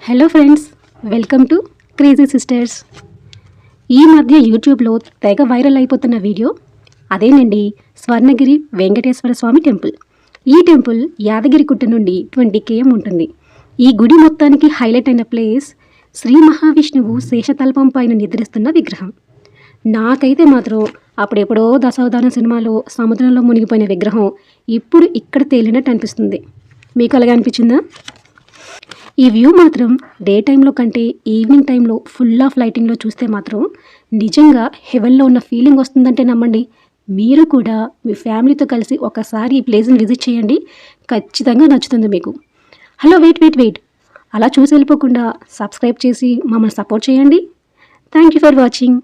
Hello friends, welcome to crazy sisters. ఈ మధ్య యూట్యూబ్లో తెగ వైరల్ అయిపోతున్న వీడియో అదేనండి, స్వర్ణగిరి వెంకటేశ్వర స్వామి టెంపుల్. ఈ టెంపుల్ యాదగిరిగుట్ట నుండి 20 km ఉంటుంది. ఈ గుడి మొత్తానికి హైలైట్ అయిన ప్లేస్ శ్రీ మహావిష్ణువు శేషతల్పం పైన నిద్రిస్తున్న విగ్రహం. నాకైతే మాత్రం అప్పుడెప్పుడో దశావతారం సినిమాలో సముద్రంలో మునిగిపోయిన విగ్రహం ఇప్పుడు ఇక్కడ తేలినట్టు అనిపిస్తుంది. మీకు అలాగే అనిపించిందా? ఈ వ్యూ మాత్రం డే టైంలో కంటే ఈవినింగ్ టైంలో ఫుల్ ఆఫ్ లైటింగ్లో చూస్తే మాత్రం నిజంగా హెవెన్లో ఉన్న ఫీలింగ్ వస్తుందంటే నమ్మండి. మీరు కూడా మీ ఫ్యామిలీతో కలిసి ఒకసారి ఈ ప్లేస్ని విజిట్ చేయండి, ఖచ్చితంగా నచ్చుతుంది మీకు. హలో, వెయిట్, అలా చూసి వెళ్ళిపోకుండా సబ్స్క్రైబ్ చేసి మమ్మల్ని సపోర్ట్ చేయండి. Thank you for watching.